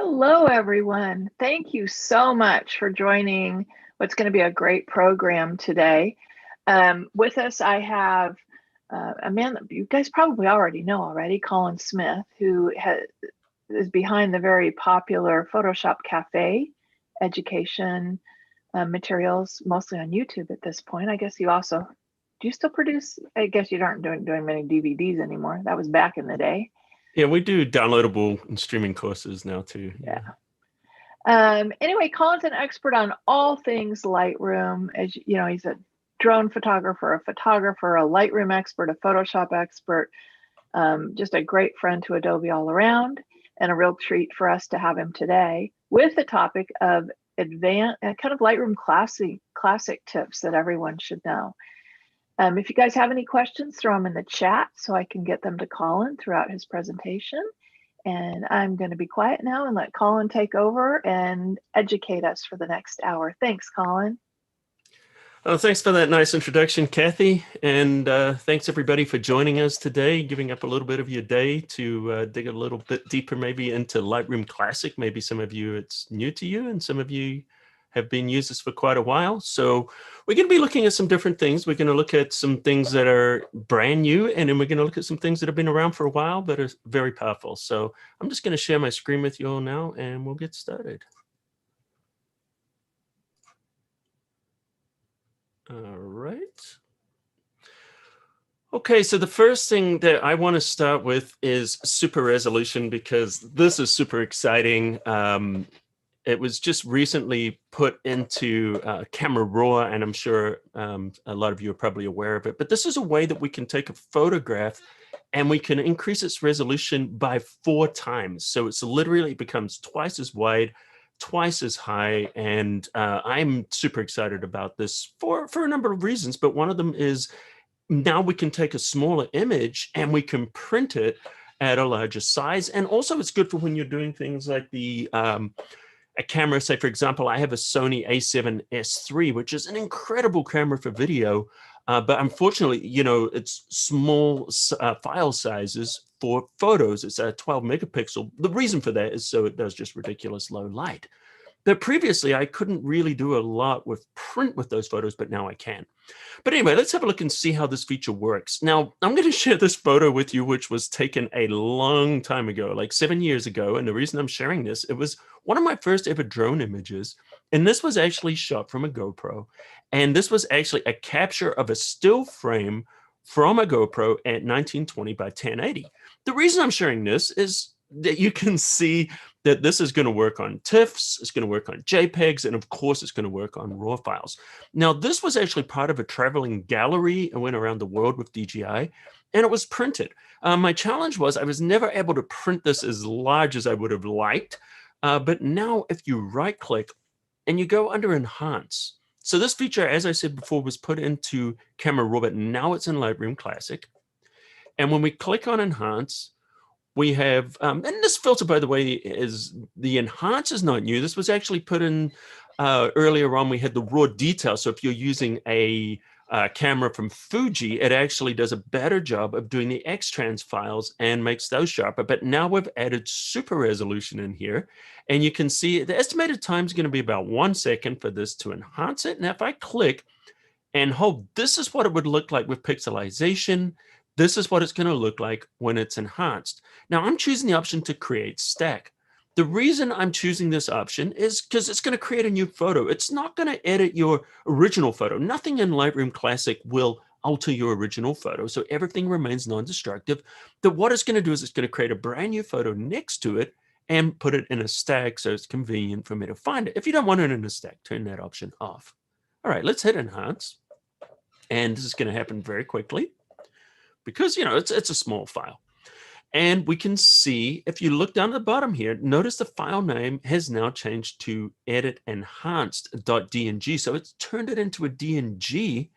Hello, everyone. Thank you so much for joining what's going to be a great program today. With us, I have a man that you guys probably already know already, Colin Smith, who is behind the very popular Photoshop Cafe education materials, mostly on YouTube at this point. I guess you also, do you still produce? I guess you aren't doing many DVDs anymore. That was back in the day. Yeah, we do downloadable and streaming courses now too. Yeah. Yeah. Anyway, Colin's an expert on all things Lightroom. As you know, he's a drone photographer, a Lightroom expert, a Photoshop expert, just a great friend to Adobe all around, and a real treat for us to have him today with the topic of advanced kind of Lightroom classic tips that everyone should know. If you guys have any questions, throw them in the chat so I can get them to Colin throughout his presentation. And I'm going to be quiet now and let Colin take over and educate us for the next hour. Thanks, Colin. Thanks for that nice introduction, Kathy. And thanks everybody for joining us today, giving up a little bit of your day to dig a little bit deeper maybe into Lightroom Classic. Maybe some of you it's new to you and some of you have been users for quite a while. So we're going to be looking at some different things. We're going to look at some things that are brand new, and then we're going to look at some things that have been around for a while that are very powerful. So I'm just going to share my screen with you all now and we'll get started. All right. Okay, so the first thing that I want to start with is super resolution, because this is super exciting. It was just recently put into Camera Raw, and I'm sure a lot of you are probably aware of it, but this is a way that we can take a photograph and we can increase its resolution by 4 times. So it's literally becomes twice as wide, twice as high, and I'm super excited about this for a number of reasons, but one of them is now we can take a smaller image and we can print it at a larger size. And also it's good for when you're doing things like a camera, say, for example, I have a Sony a7S III, which is an incredible camera for video, but unfortunately, you know, it's small file sizes for photos. It's a 12 megapixel. The reason for that is so it does just ridiculous low light. But previously, I couldn't really do a lot with print with those photos, but now I can. But anyway, let's have a look and see how this feature works. Now, I'm going to share this photo with you, which was taken a long time ago, like 7 years ago. And the reason I'm sharing this, it was one of my first ever drone images. And this was actually shot from a GoPro. And this was actually a capture of a still frame from a GoPro at 1920 by 1080. The reason I'm sharing this is that you can see that this is going to work on TIFFs, it's going to work on JPEGs, and of course it's going to work on RAW files. Now, this was actually part of a traveling gallery. I went around the world with DJI, and it was printed. My challenge was I was never able to print this as large as I would have liked, but now if you right-click and you go under Enhance, so this feature, as I said before, was put into Camera Raw, but now it's in Lightroom Classic. And when we click on Enhance, we have, and this filter, by the way, is the enhance is not new. This was actually put in earlier on. We had the raw detail. So if you're using a camera from Fuji, it actually does a better job of doing the X-Trans files and makes those sharper. But now we've added super resolution in here. And you can see the estimated time is going to be about 1 second for this to enhance it. Now, if I click and hold, this is what it would look like with pixelization. This is what it's going to look like when it's enhanced. Now I'm choosing the option to create stack. The reason I'm choosing this option is because it's going to create a new photo. It's not going to edit your original photo. Nothing in Lightroom Classic will alter your original photo. So everything remains non-destructive. But what it's going to do is it's going to create a brand new photo next to it and put it in a stack so it's convenient for me to find it. If you don't want it in a stack, turn that option off. All right, let's hit enhance. And this is going to happen very quickly, because, you know, it's a small file. And we can see, if you look down at the bottom here, notice the file name has now changed to edit enhanced.dng. So it's turned it into a DNG,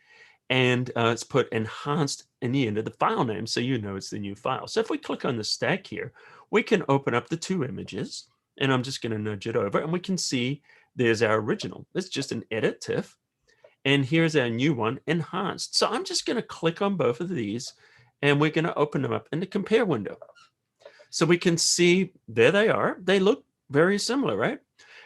and it's put enhanced in the end of the file name, so you know it's the new file. So if we click on the stack here, we can open up the 2 images, and I'm just going to nudge it over, and we can see there's our original. It's just an edit TIFF, and here's our new one, enhanced. So I'm just going to click on both of these, and we're going to open them up in the compare window. So we can see there they are. They look Very similar, right?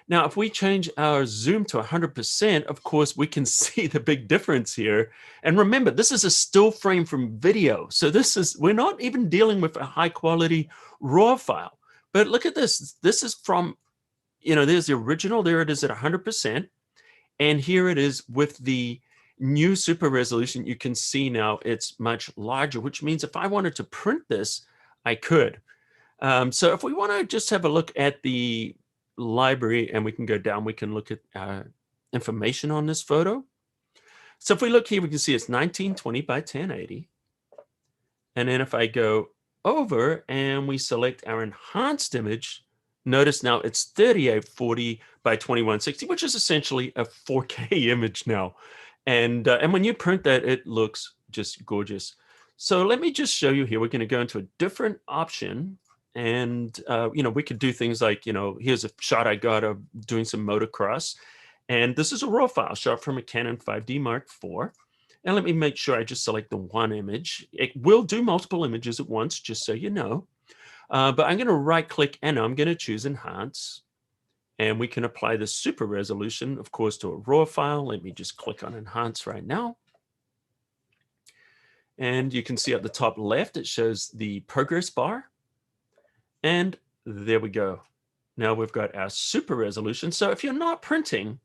Now, if we change our zoom to 100%, of course, we can see the big difference here. And remember, this is a still frame from video. So we're not even dealing with a high quality RAW file. But look at this. This is from, there's the original. There it is at 100%. And here it is with the new super resolution. You can see now it's much larger, which means if I wanted to print this, I could. So if we want to just have a look at the library, and we can go down, we can look at information on this photo. So if we look here, we can see it's 1920 by 1080. And then if I go over and we select our enhanced image, notice now it's 3840 by 2160, which is essentially a 4K image now. And when you print that, it looks just gorgeous. So let me just show you here. We're going to go into a different option. And, we could do things like, here's a shot I got of doing some motocross. And this is a RAW file shot from a Canon 5D Mark IV. And let me make sure I just select the one image. It will do multiple images at once, just so you know. But I'm going to right click and I'm going to choose Enhance. And we can apply the super resolution, of course, to a RAW file. Let me just click on Enhance right now. And you can see at the top left, it shows the progress bar. And there we go. Now we've got our super resolution. So if you're not printing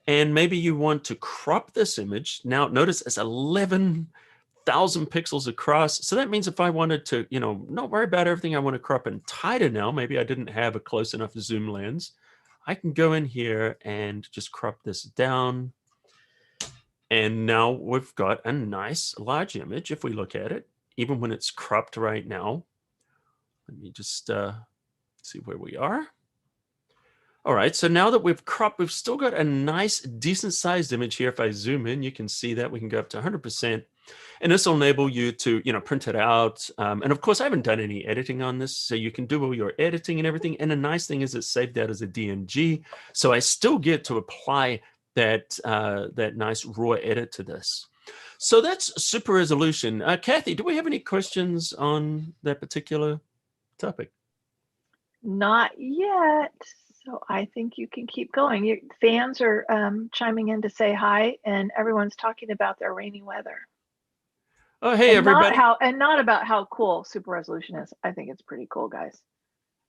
and maybe you want to crop this image, now notice it's 11,000 pixels across. So that means if I wanted to, not worry about everything, I want to crop in tighter now. Maybe I didn't have a close enough zoom lens. I can go in here and just crop this down. And now we've got a nice large image. If we look at it, even when it's cropped right now, let me just see where we are. All right, so now that we've cropped, we've still got a nice, decent sized image here. If I zoom in, you can see that we can go up to 100%. And this will enable you to, print it out. And of course, I haven't done any editing on this, so you can do all your editing and everything. And the nice thing is it's saved out as a DNG. So I still get to apply that nice raw edit to this. So that's super resolution. Kathy, do we have any questions on that particular topic? Not yet. So I think you can keep going. Your fans are chiming in to say hi, and everyone's talking about their rainy weather. Oh, hey, everybody. Not about how cool super resolution is. I think it's pretty cool, guys.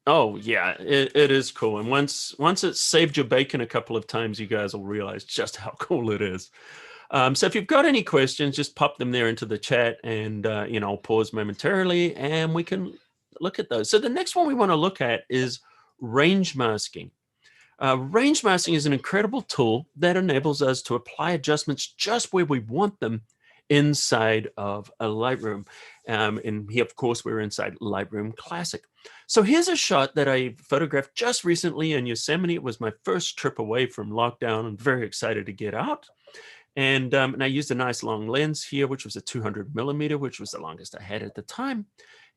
Oh, yeah, it is cool. And once it's saved your bacon a couple of times, you guys will realize just how cool it is. So if you've got any questions, just pop them there into the chat, and I'll pause momentarily and we can look at those. So the next one we want to look at is range masking. Range masking is an incredible tool that enables us to apply adjustments just where we want them inside of a Lightroom. And here, of course, we're inside Lightroom Classic. So here's a shot that I photographed just recently in Yosemite. It was my first trip away from lockdown. I'm very excited to get out. And I used a nice long lens here, which was a 200 millimeter, which was the longest I had at the time,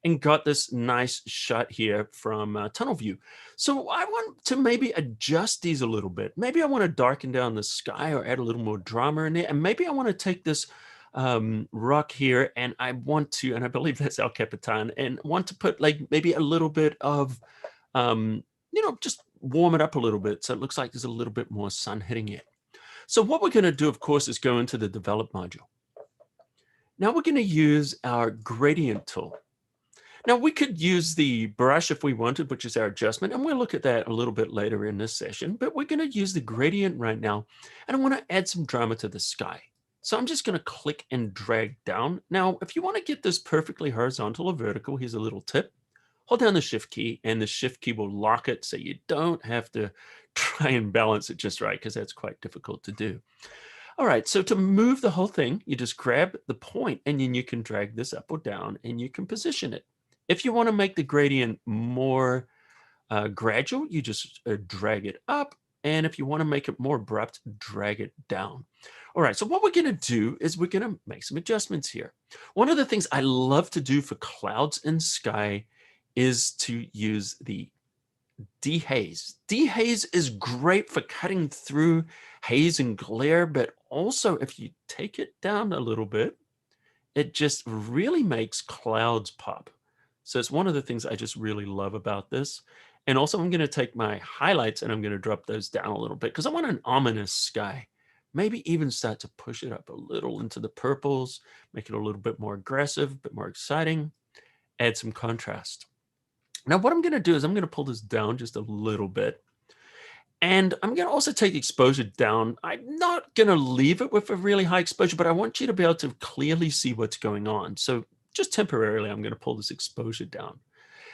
and got this nice shot here from tunnel view. So I want to maybe adjust these a little bit. Maybe I want to darken down the sky or add a little more drama in there. And maybe I want to take this rock here, and I want to, and I believe that's El Capitan, and want to put like maybe a little bit of, just warm it up a little bit so it looks like there's a little bit more sun hitting it. So what we're going to do, of course, is go into the develop module. Now we're going to use our gradient tool. Now we could use the brush if we wanted, which is our adjustment, and we'll look at that a little bit later in this session, but we're going to use the gradient right now, and I want to add some drama to the sky. So I'm just going to click and drag down. Now, if you want to get this perfectly horizontal or vertical, here's a little tip. Hold down the shift key, and the shift key will lock it so you don't have to try and balance it just right, because that's quite difficult to do. All right, so to move the whole thing, you just grab the point, and then you can drag this up or down, and you can position it. If you want to make the gradient more gradual, you just drag it up. And if you want to make it more abrupt, drag it down. All right, so what we're going to do is we're going to make some adjustments here. One of the things I love to do for clouds and sky is to use the dehaze. Dehaze is great for cutting through haze and glare, but also if you take it down a little bit, it just really makes clouds pop. So it's one of the things I just really love about this. And also I'm going to take my highlights and I'm going to drop those down a little bit because I want an ominous sky. Maybe even start to push it up a little into the purples, make it a little bit more aggressive, a bit more exciting, add some contrast. Now what I'm going to do is I'm going to pull this down just a little bit. And I'm going to also take exposure down. I'm not going to leave it with a really high exposure, but I want you to be able to clearly see what's going on. So just temporarily, I'm going to pull this exposure down.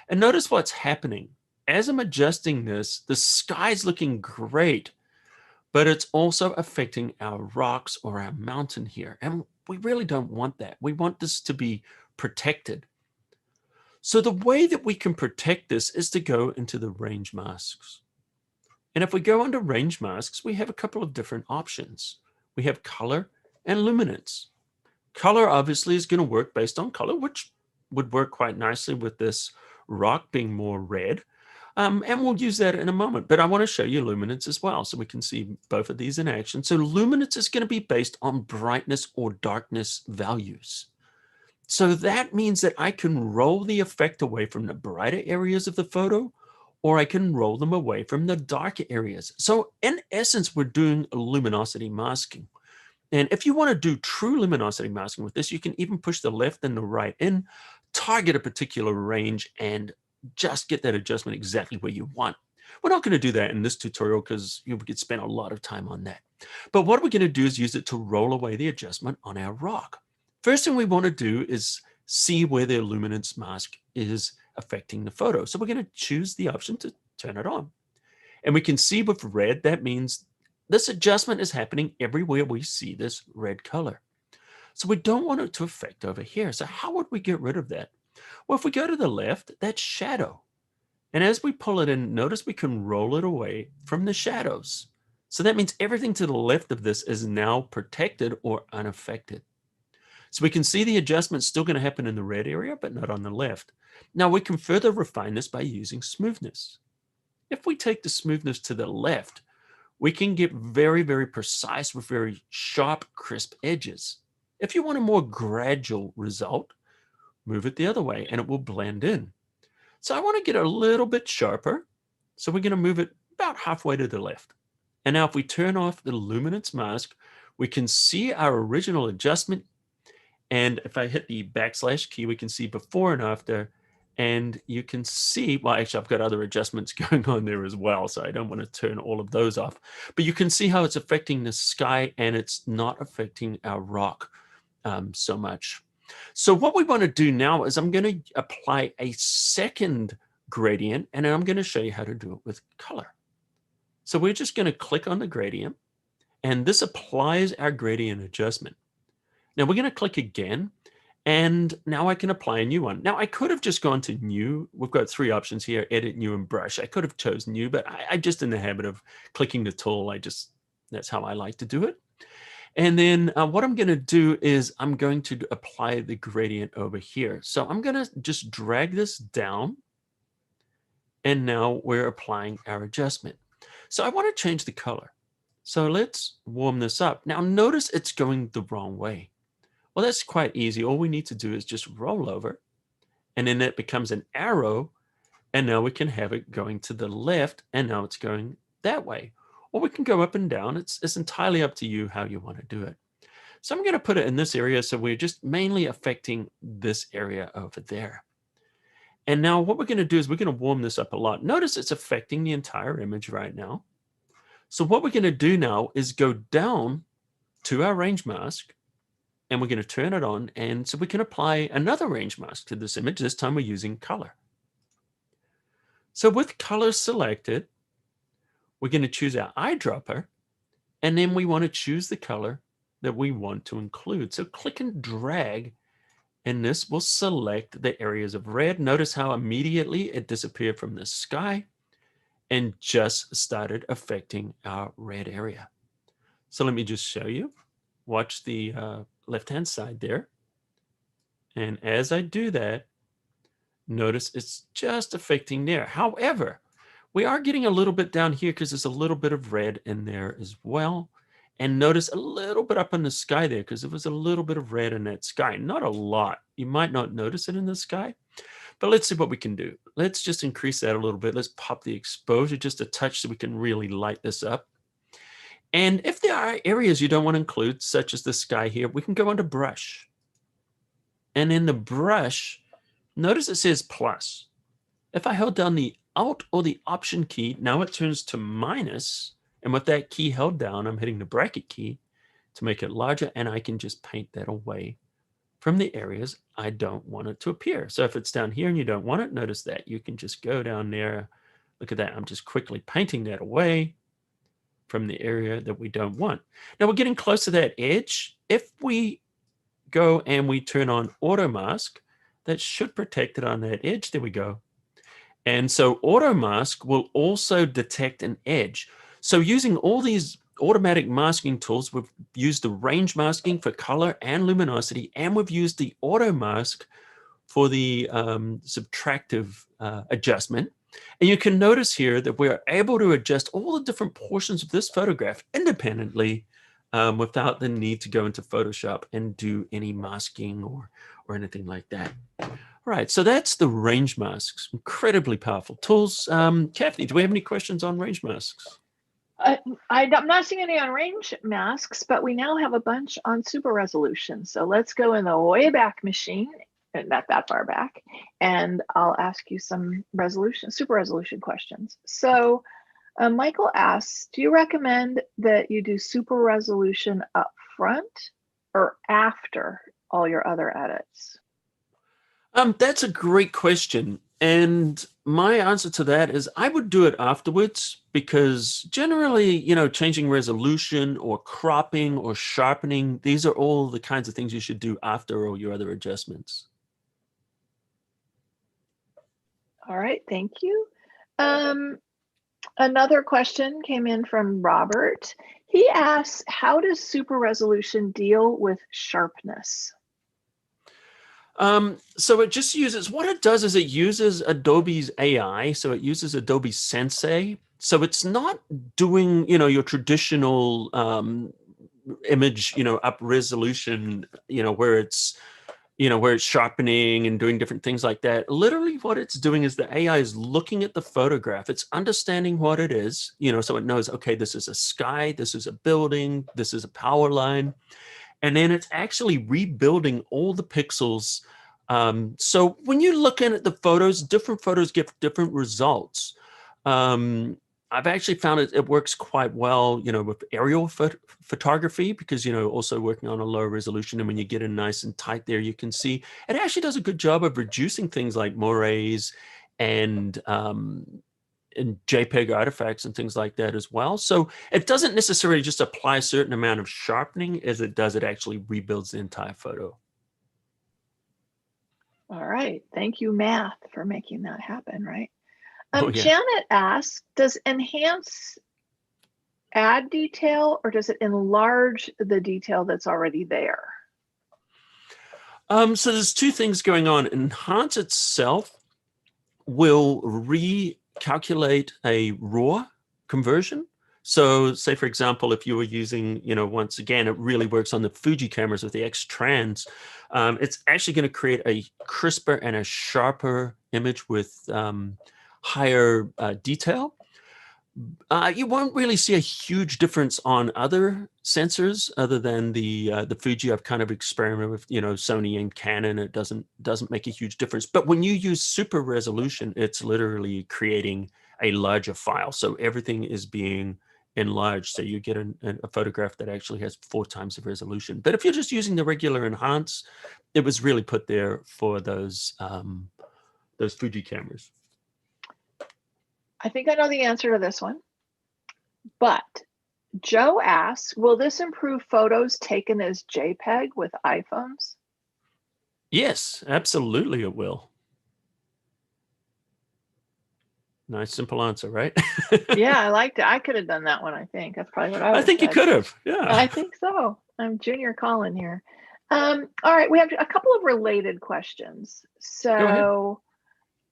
And notice what's happening. As I'm adjusting this, the sky's looking great, but it's also affecting our rocks or our mountain here. And we really don't want that. We want this to be protected. So the way that we can protect this is to go into the range masks. And if we go under range masks, we have a couple of different options. We have color and luminance. Color obviously is going to work based on color, which would work quite nicely with this rock being more red. And we'll use that in a moment, but I want to show you luminance as well so we can see both of these in action. So luminance is going to be based on brightness or darkness values. So that means that I can roll the effect away from the brighter areas of the photo, or I can roll them away from the darker areas. So in essence, we're doing luminosity masking. And if you want to do true luminosity masking with this, you can even push the left and the right in, target a particular range, and just get that adjustment exactly where you want. We're not going to do that in this tutorial because we could spend a lot of time on that. But what we're going to do is use it to roll away the adjustment on our rock. First thing we want to do is see where the luminance mask is affecting the photo. So we're going to choose the option to turn it on. And we can see with red, that means this adjustment is happening everywhere we see this red color. So we don't want it to affect over here. So how would we get rid of that? Well, if we go to the left, that's shadow. And as we pull it in, notice we can roll it away from the shadows. So that means everything to the left of this is now protected or unaffected. So we can see the adjustment's still going to happen in the red area, but not on the left. Now we can further refine this by using smoothness. If we take the smoothness to the left, we can get very, very precise with very sharp, crisp edges. If you want a more gradual result, move it the other way and it will blend in. So I want to get a little bit sharper. So we're going to move it about halfway to the left. And now if we turn off the luminance mask, we can see our original adjustment. And if I hit the backslash key, we can see before and after. And you can see, well, actually, I've got other adjustments going on there as well, so I don't want to turn all of those off. But you can see how it's affecting the sky and it's not affecting our rock so much. So what we want to do now is I'm going to apply a second gradient, and I'm going to show you how to do it with color. So we're just going to click on the gradient, and this applies our gradient adjustment. Now we're going to click again, and now I can apply a new one. Now I could have just gone to new. We've got three options here: edit, new, and brush. I could have chosen new, but I'm just in the habit of clicking the tool. That's how I like to do it. And then what I'm going to do is I'm going to apply the gradient over here. So I'm going to just drag this down. And now we're applying our adjustment. So I want to change the color. So let's warm this up. Now notice it's going the wrong way. Well, that's quite easy. All we need to do is just roll over, and then it becomes an arrow. And now we can have it going to the left, and now it's going that way. Or we can go up and down. It's entirely up to you how you want to do it. So I'm going to put it in this area. So we're just mainly affecting this area over there. And now what we're going to do is we're going to warm this up a lot. Notice it's affecting the entire image right now. So what we're going to do now is go down to our range mask, and we're going to turn it on. And so we can apply another range mask to this image. This time we're using color. So with color selected, we're going to choose our eyedropper, and then we want to choose the color that we want to include. So click and drag, and this will select the areas of red. Notice how immediately it disappeared from the sky and just started affecting our red area. So let me just show you. Watch the left-hand side there. And as I do that, notice it's just affecting there. However, we are getting a little bit down here because there's a little bit of red in there as well. And notice a little bit up in the sky there because there was a little bit of red in that sky. Not a lot. You might not notice it in the sky. But let's see what we can do. Let's just increase that a little bit. Let's pop the exposure just a touch so we can really light this up. And if there are areas you don't want to include, such as the sky here, we can go under brush. And in the brush, notice it says plus. If I held down the Alt or the Option key, now it turns to minus. And with that key held down, I'm hitting the bracket key to make it larger, and I can just paint that away from the areas I don't want it to appear. So if it's down here and you don't want it, notice that you can just go down there. Look at that. I'm just quickly painting that away from the area that we don't want. Now we're getting close to that edge. If we go and we turn on auto mask, that should protect it on that edge. There we go. And so auto mask will also detect an edge. So using all these automatic masking tools, we've used the range masking for color and luminosity, and we've used the auto mask for the subtractive adjustment. And you can notice here that we're able to adjust all the different portions of this photograph independently without the need to go into Photoshop and do any masking or anything like that. All right, so that's the range masks, incredibly powerful tools. Kathy, do we have any questions on range masks? I'm not seeing any on range masks, but we now have a bunch on super resolution. So let's go in the way back machine, not that far back, and I'll ask you some super resolution questions. So Michael asks, do you recommend that you do super resolution up front or after all your other edits? That's a great question. And my answer to that is I would do it afterwards, because generally, changing resolution or cropping or sharpening, these are all the kinds of things you should do after all your other adjustments. All right, thank you. Another question came in from Robert. He asks, how does super resolution deal with sharpness? So it just uses, what it does is it uses Adobe's AI. So it uses Adobe Sensei. So it's not doing, your traditional image, up resolution, where it's, where it's sharpening and doing different things like that. Literally what it's doing is the AI is looking at the photograph. It's understanding what it is, so it knows, okay, this is a sky, this is a building, this is a power line. And then it's actually rebuilding all the pixels. So when you're looking at the photos, different photos give different results. I've actually found it works quite well, with aerial photography, because, also working on a low resolution. And when you get in nice and tight there, you can see it actually does a good job of reducing things like moires and JPEG artifacts and things like that as well. So it doesn't necessarily just apply a certain amount of sharpening as it does, it actually rebuilds the entire photo. All right, thank you, Math, for making that happen, right? Oh, yeah. Janet asks, does enhance add detail or does it enlarge the detail that's already there? So there's two things going on. Enhance itself will recalculate a raw conversion. So say, for example, if you were using, once again, it really works on the Fuji cameras with the X-Trans. It's actually going to create a crisper and a sharper image with higher detail. You won't really see a huge difference on other sensors other than the Fuji. I've kind of experimented with, Sony and Canon. It doesn't make a huge difference. But when you use super resolution, it's literally creating a larger file. So everything is being enlarged. So you get a photograph that actually has 4 times the resolution. But if you're just using the regular enhance, it was really put there for those Fuji cameras. I think I know the answer to this one, but Joe asks, will this improve photos taken as JPEG with iPhones? Yes, absolutely it will. Nice, simple answer, right? Yeah, I liked it. I could have done that one, I think. That's probably what I would have I think said. you could have, yeah. I think so. I'm Junior Colin here. All right, we have a couple of related questions. So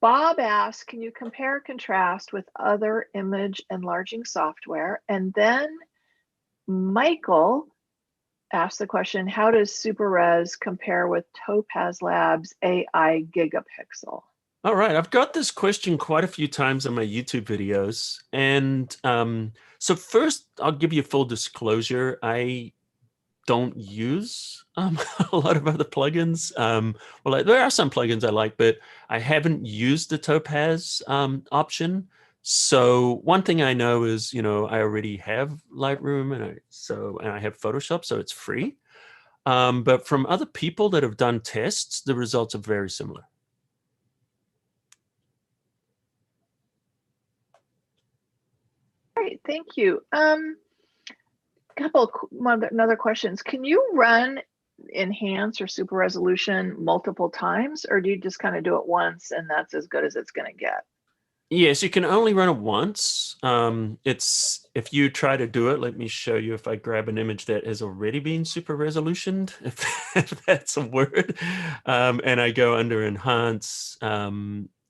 Bob asks, can you compare contrast with other image enlarging software? And then Michael asked the question, how does SuperRes compare with Topaz Labs AI Gigapixel? All right, I've got this question quite a few times on my YouTube videos. And so first, I'll give you full disclosure. I don't use a lot of other plugins. Well, there are some plugins I like, but I haven't used the Topaz option. So one thing I know is, I already have Lightroom and I have Photoshop, so it's free. But from other people that have done tests, the results are very similar. Great, thank you. Another questions. Can you run enhance or super resolution multiple times, or do you just kind of do it once and that's as good as it's going to get? Yes, you can only run it once. It's if you try to do it, let me show you if I grab an image that has already been super resolutioned, if that's a word, and I go under enhance,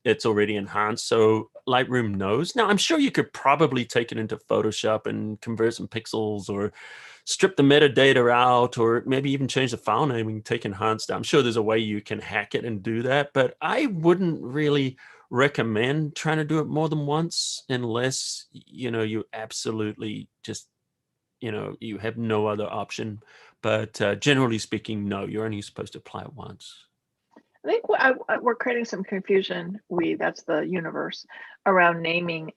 it's already enhanced. So Lightroom knows. Now, I'm sure you could probably take it into Photoshop and convert some pixels or strip the metadata out, or maybe even change the file name and take enhanced. I'm sure there's a way you can hack it and do that, but I wouldn't really recommend trying to do it more than once unless you absolutely just you have no other option. But generally speaking, no, you're only supposed to apply it once. I think we're creating some confusion. That's the universe around naming.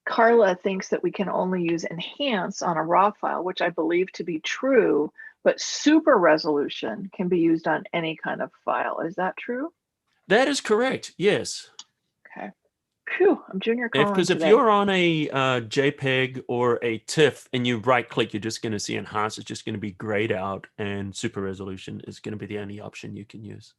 Carla thinks that we can only use enhance on a raw file, which I believe to be true, but super resolution can be used on any kind of file. Is that true? That is correct, yes. Okay. Phew, I'm junior Colin Because if today. you're on a JPEG or a TIFF and you right click, you're just going to see enhance. It's just going to be grayed out, and super resolution is going to be the only option you can use.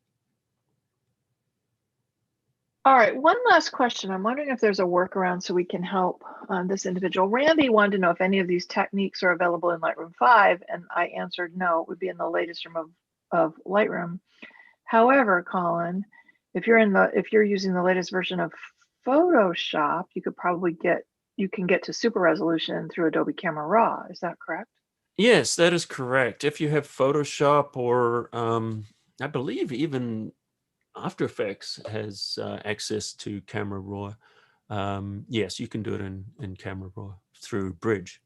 All right, one last question. I'm wondering if there's a workaround so we can help this individual. Randy wanted to know if any of these techniques are available in Lightroom 5, and I answered no, it would be in the latest room of Lightroom. However, Colin, if you're using the latest version of Photoshop, you can get to super resolution through Adobe Camera Raw. Is that correct? Yes, that is correct. If you have Photoshop or I believe even After Effects has access to Camera Raw. Yes, you can do it in Camera Raw through Bridge.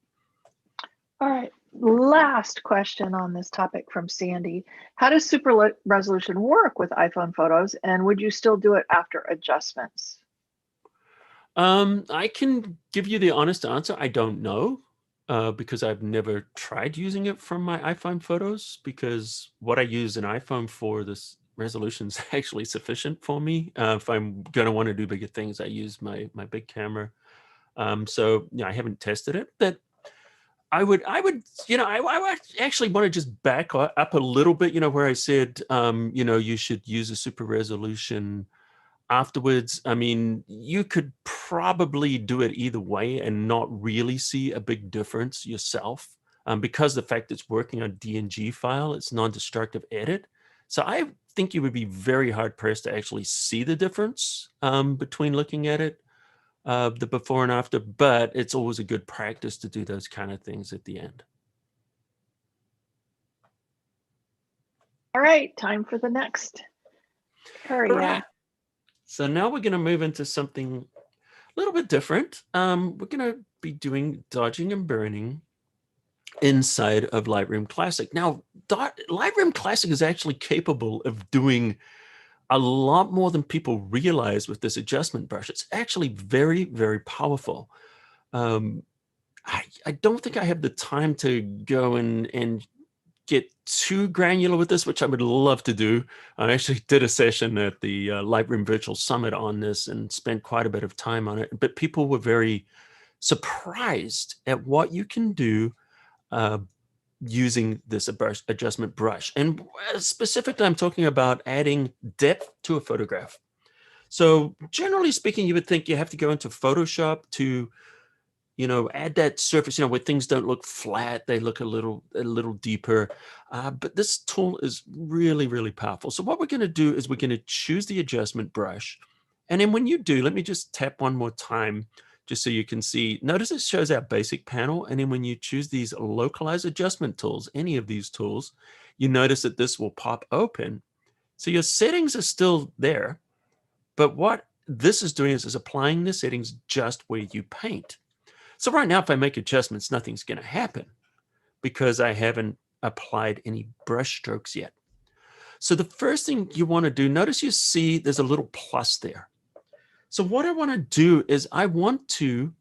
All right, last question on this topic from Sandy. How does super resolution work with iPhone photos, and would you still do it after adjustments? I can give you the honest answer. I don't know because I've never tried using it from my iPhone photos, because what I use an iPhone for, this resolution is actually sufficient for me. If I'm going to want to do bigger things, I use my big camera. So yeah, I haven't tested it. But I would, I actually want to just back up a little bit, where I said, you should use a super resolution afterwards. I mean, you could probably do it either way and not really see a big difference yourself, because the fact it's working on DNG file, it's non-destructive edit. So I think you would be very hard pressed to actually see the difference between looking at it, the before and after, but it's always a good practice to do those kind of things at the end. All right, time for the next area. So now we're going to move into something a little bit different. We're going to be doing dodging and burning inside of Lightroom Classic. Now, Lightroom Classic is actually capable of doing a lot more than people realize with this adjustment brush. It's actually very, very powerful. I don't think I have the time to go and get too granular with this, which I would love to do. I actually did a session at the Lightroom Virtual Summit on this and spent quite a bit of time on it. But people were very surprised at what you can do using this adjustment brush. And specifically, I'm talking about adding depth to a photograph. So generally speaking, you would think you have to go into Photoshop to add that surface, where things don't look flat, they look a little deeper. But this tool is really, really powerful. So what we're going to do is we're going to choose the adjustment brush. And then when you do, let me just tap one more time, just so you can see. Notice it shows our basic panel. And then when you choose these localized adjustment tools, any of these tools, you notice that this will pop open. So your settings are still there, But what this is doing is applying the settings just where you paint. So right now, if I make adjustments, nothing's going to happen because I haven't applied any brush strokes yet. So the first thing you want to do, notice you see there's a little plus there. So what I want to do is I want to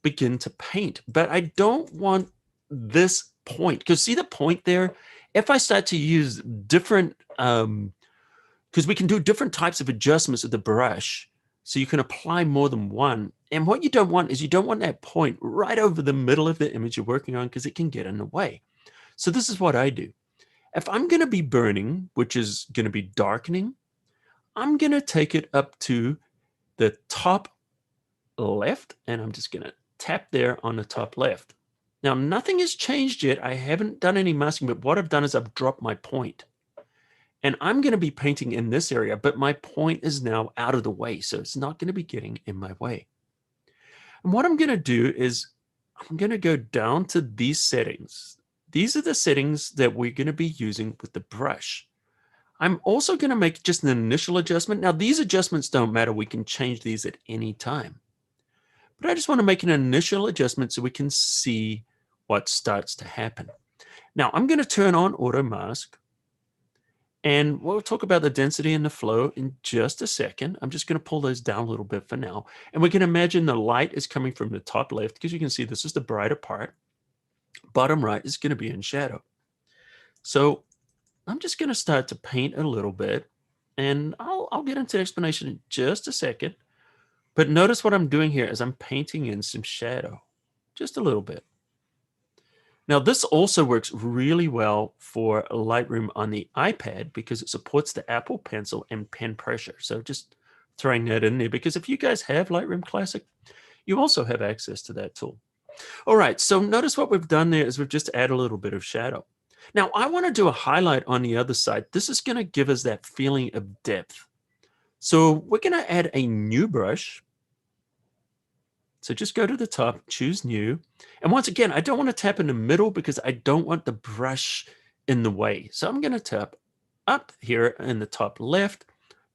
begin to paint, but I don't want this point, because see the point there? If I start to use different, because we can do different types of adjustments of the brush, so you can apply more than one. And what you don't want is you don't want that point right over the middle of the image you're working on, because it can get in the way. So this is what I do. If I'm going to be burning, which is going to be darkening, I'm going to take it up to the top left, and I'm just going to tap there on the top left. Now, nothing has changed yet. I haven't done any masking, but what I've done is I've dropped my point. And I'm going to be painting in this area, but my point is now out of the way, so it's not going to be getting in my way. And what I'm going to do is I'm going to go down to these settings. These are the settings that we're going to be using with the brush. I'm also going to make just an initial adjustment. Now, these adjustments don't matter. We can change these at any time. But I just want to make an initial adjustment so we can see what starts to happen. Now, I'm going to turn on auto mask. And we'll talk about the density and the flow in just a second. I'm just going to pull those down a little bit for now. And we can imagine the light is coming from the top left, because you can see this is the brighter part. Bottom right is going to be in shadow. So I'm just going to start to paint a little bit, and I'll get into the explanation in just a second. But notice what I'm doing here is I'm painting in some shadow, just a little bit. Now, this also works really well for Lightroom on the iPad because it supports the Apple Pencil and pen pressure. So just throwing that in there, because if you guys have Lightroom Classic, you also have access to that tool. All right, so notice what we've done there is we've just added a little bit of shadow. Now, I want to do a highlight on the other side. This is going to give us that feeling of depth. So we're going to add a new brush. So just go to the top, choose new. And once again, I don't want to tap in the middle because I don't want the brush in the way. So I'm going to tap up here in the top left,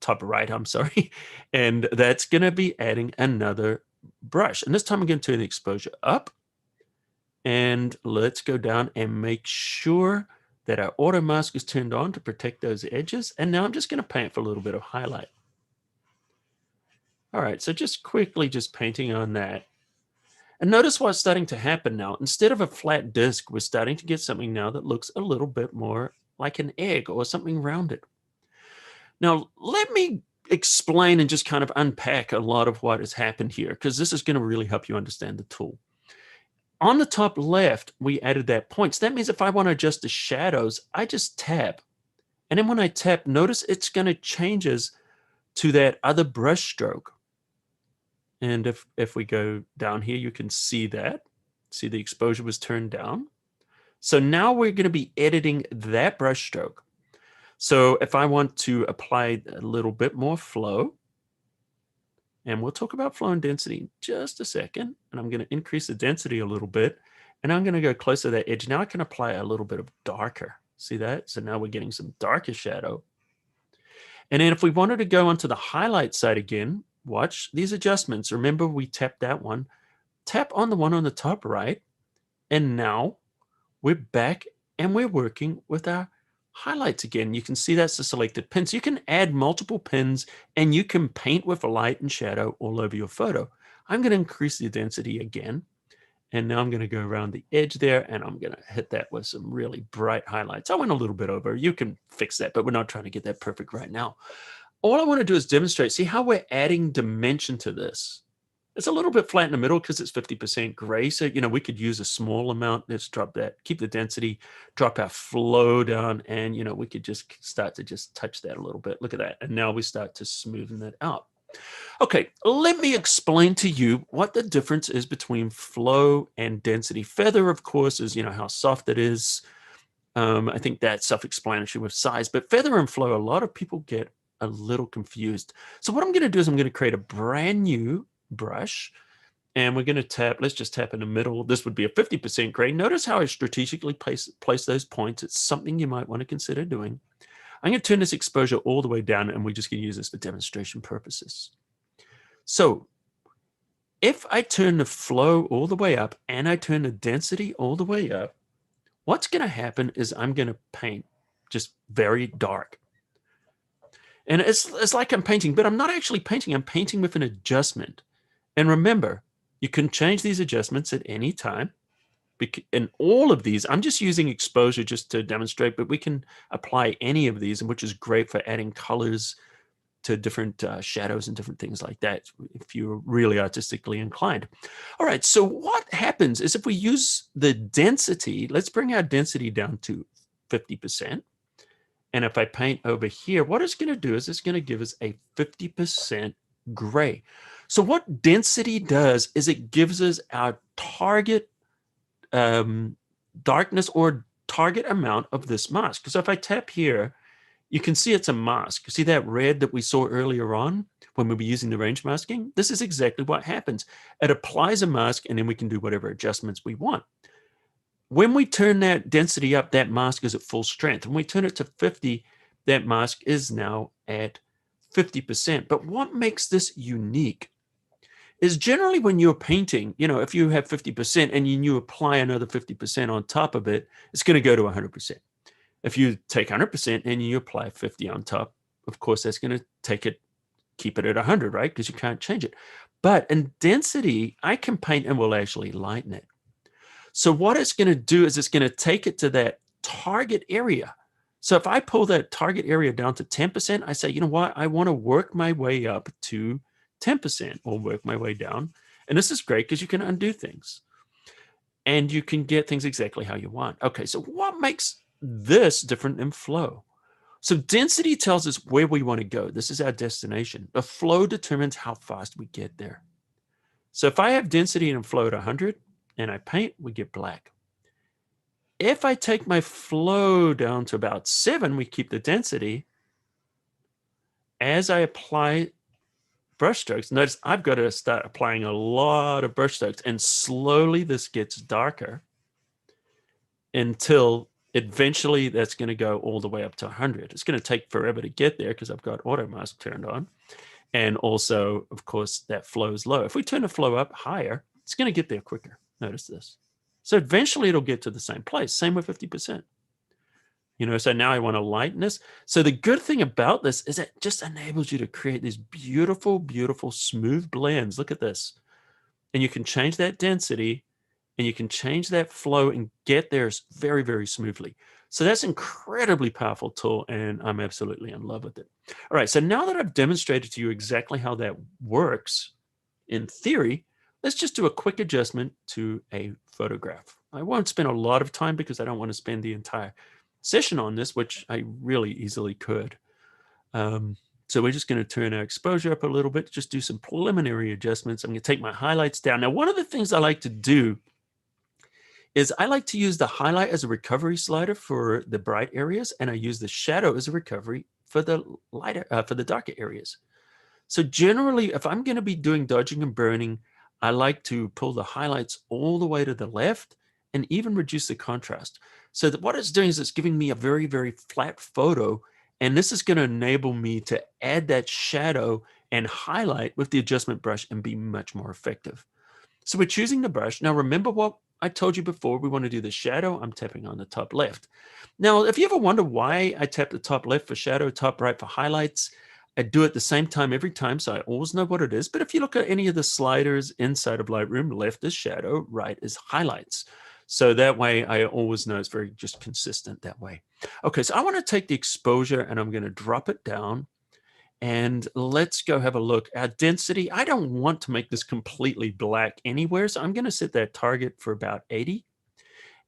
top right, I'm sorry. And that's going to be adding another brush. And this time I'm going to turn the exposure up. And let's go down and make sure that our auto mask is turned on to protect those edges. And now I'm just going to paint for a little bit of highlight. All right, so just quickly just painting on that. And notice what's starting to happen now. Instead of a flat disc, we're starting to get something now that looks a little bit more like an egg or something rounded. Now, let me explain and just kind of unpack a lot of what has happened here, because this is going to really help you understand the tool. On the top left, we added that point. So that means if I want to adjust the shadows, I just tap. And then when I tap, notice it's going to change us to that other brush stroke. And if we go down here, you can see that. See, the exposure was turned down. So now we're going to be editing that brush stroke. So if I want to apply a little bit more flow, and we'll talk about flow and density in just a second, and I'm going to increase the density a little bit, and I'm going to go closer to that edge. Now I can apply a little bit of darker. See that? So now we're getting some darker shadow. And then if we wanted to go onto the highlight side again, watch these adjustments. Remember, we tapped that one. Tap on the one on the top right. And now we're back and we're working with our highlights again. You can see that's the selected pin. So you can add multiple pins and you can paint with light and shadow all over your photo. I'm going to increase the density again. And now I'm going to go around the edge there and I'm going to hit that with some really bright highlights. I went a little bit over. You can fix that, but we're not trying to get that perfect right now. All I want to do is demonstrate, see how we're adding dimension to this. It's a little bit flat in the middle because it's 50% gray. So, we could use a small amount. Let's drop that, keep the density, drop our flow down. And, we could just start to just touch that a little bit. Look at that. And now we start to smoothen that out. Okay, let me explain to you what the difference is between flow and density. Feather, of course, is, how soft it is. I think that's self-explanatory with size. But feather and flow, a lot of people get a little confused. So what I'm going to do is I'm going to create a brand new brush, and we're going to tap. Let's just tap in the middle. This would be a 50% gray. Notice how I strategically place those points. It's something you might want to consider doing. I'm going to turn this exposure all the way down, and we're just going to use this for demonstration purposes. So if I turn the flow all the way up and I turn the density all the way up, what's going to happen is I'm going to paint just very dark. And it's like I'm painting, but I'm not actually painting. I'm painting with an adjustment. And remember, you can change these adjustments at any time. And all of these, I'm just using exposure just to demonstrate, but we can apply any of these, which is great for adding colors to different shadows and different things like that, if you're really artistically inclined. All right, so what happens is if we use the density, let's bring our density down to 50%. And if I paint over here, what it's going to do is it's going to give us a 50% gray. So what density does is it gives us our target darkness or target amount of this mask. So if I tap here, you can see it's a mask. See that red that we saw earlier on when we were using the range masking? This is exactly what happens. It applies a mask, and then we can do whatever adjustments we want. When we turn that density up, that mask is at full strength. When we turn it to 50, that mask is now at 50%. But what makes this unique is generally when you're painting, you know, if you have 50% and you apply another 50% on top of it, it's going to go to 100%. If you take 100% and you apply 50 on top, of course, that's going to keep it at 100, right? Because you can't change it. But in density, I can paint and will actually lighten it. So what it's going to do is it's going to take it to that target area. So if I pull that target area down to 10%, I say, you know what? I want to work my way up to 10% or work my way down. And this is great because you can undo things and you can get things exactly how you want. Okay, so what makes this different than flow? So density tells us where we want to go. This is our destination. The flow determines how fast we get there. So if I have density and flow at 100 and I paint, we get black. If I take my flow down to about 7, we keep the density. As I apply brush strokes, notice I've got to start applying a lot of brush strokes, and slowly this gets darker until eventually that's going to go all the way up to 100. It's going to take forever to get there because I've got auto mask turned on. And also, of course, that flow is low. If we turn the flow up higher, it's going to get there quicker. Notice this. So eventually it'll get to the same place. Same with 50%. You know, so now I want to lighten this. So the good thing about this is it just enables you to create these beautiful, beautiful, smooth blends. Look at this. And you can change that density and you can change that flow and get there very, very smoothly. So that's an incredibly powerful tool, and I'm absolutely in love with it. All right, so now that I've demonstrated to you exactly how that works in theory, let's just do a quick adjustment to a photograph. I won't spend a lot of time because I don't want to spend the entire session on this, which I really easily could. So we're just going to turn our exposure up a little bit, just do some preliminary adjustments. I'm going to take my highlights down. Now, one of the things I like to do is I like to use the highlight as a recovery slider for the bright areas, and I use the shadow as a recovery for the lighter, for the darker areas. So generally, if I'm going to be doing dodging and burning, I like to pull the highlights all the way to the left and even reduce the contrast. So that what it's doing is it's giving me a very, very flat photo, and this is going to enable me to add that shadow and highlight with the adjustment brush and be much more effective. So we're choosing the brush. Now remember what I told you before, we want to do the shadow. I'm tapping on the top left. Now, if you ever wonder why I tap the top left for shadow, top right for highlights, I do it the same time every time, so I always know what it is. But if you look at any of the sliders inside of Lightroom, left is shadow, right is highlights. So that way I always know it's very just consistent that way. Okay, so I want to take the exposure and I'm going to drop it down. And let's go have a look at density. I don't want to make this completely black anywhere, so I'm going to set that target for about 80.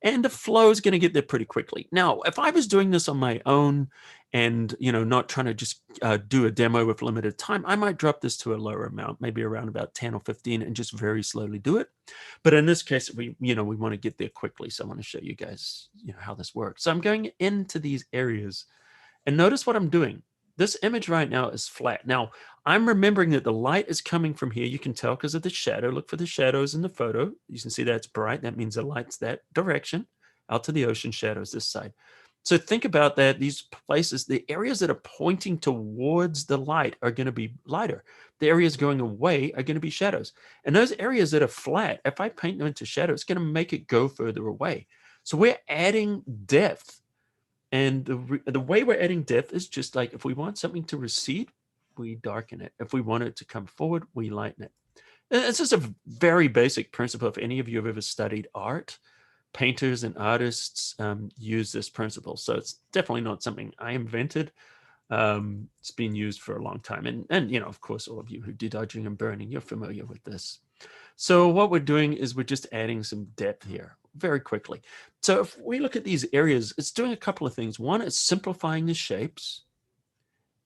And the flow is going to get there pretty quickly. Now, if I was doing this on my own and, you know, not trying to just do a demo with limited time, I might drop this to a lower amount, maybe around about 10 or 15, and just very slowly do it. But in this case, we want to get there quickly. So I want to show you guys, how this works. So I'm going into these areas and notice what I'm doing. This image right now is flat. Now, I'm remembering that the light is coming from here. You can tell because of the shadow. Look for the shadows in the photo. You can see that's bright. That means the light's that direction. Out to the ocean, shadows this side. So think about that. These places, the areas that are pointing towards the light are going to be lighter. The areas going away are going to be shadows. And those areas that are flat, if I paint them into shadow, it's going to make it go further away. So we're adding depth. And the way we're adding depth is just like if we want something to recede, we darken it. If we want it to come forward, we lighten it. And it's just a very basic principle. If any of you have ever studied art, painters and artists use this principle. So it's definitely not something I invented. It's been used for a long time. And, you know, of course, all of you who do dodging and burning, you're familiar with this. So what we're doing is we're just adding some depth here very quickly. So if we look at these areas, it's doing a couple of things. One, it's simplifying the shapes.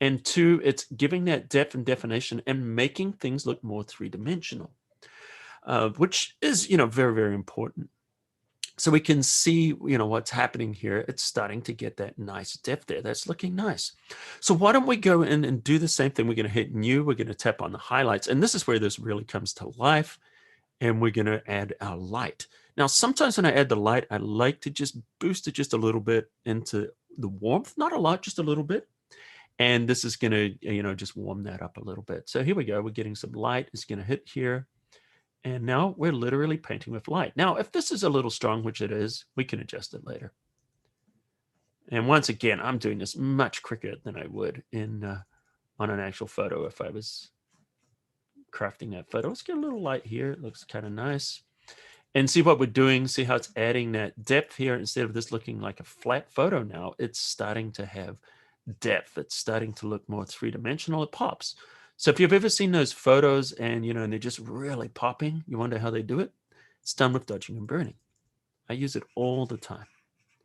And two, it's giving that depth and definition and making things look more three-dimensional, which is, you know, very, very important. So we can see, you know, what's happening here. It's starting to get that nice depth there. That's looking nice. So why don't we go in and do the same thing? We're going to hit new. We're going to tap on the highlights. And this is where this really comes to life. And we're going to add our light. Now, sometimes when I add the light, I like to just boost it just a little bit into the warmth. Not a lot, just a little bit. And this is going to, you know, just warm that up a little bit. So here we go. We're getting some light. It's going to hit here. And now we're literally painting with light. Now, if this is a little strong, which it is, we can adjust it later. And once again, I'm doing this much quicker than I would in on an actual photo if I was crafting that photo. Let's get a little light here. It looks kind of nice. And see what we're doing. See how it's adding that depth here. Instead of this looking like a flat photo now, it's starting to have depth. It's starting to look more three-dimensional. It pops. So if you've ever seen those photos and, you know, and they're just really popping, you wonder how they do it. It's done with dodging and burning. I use it all the time.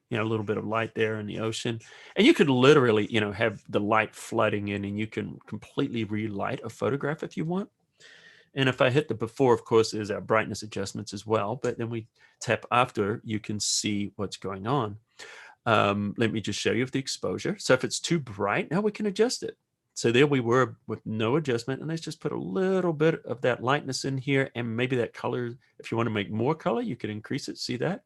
You know, a little bit of light there in the ocean. And you could literally, you know, have the light flooding in and you can completely relight a photograph if you want. And if I hit the before, of course, there's our brightness adjustments as well. But then we tap after, you can see what's going on. Let me just show you the exposure. So if it's too bright, now we can adjust it. So there we were with no adjustment. And let's just put a little bit of that lightness in here. And maybe that color, if you want to make more color, you can increase it. See that?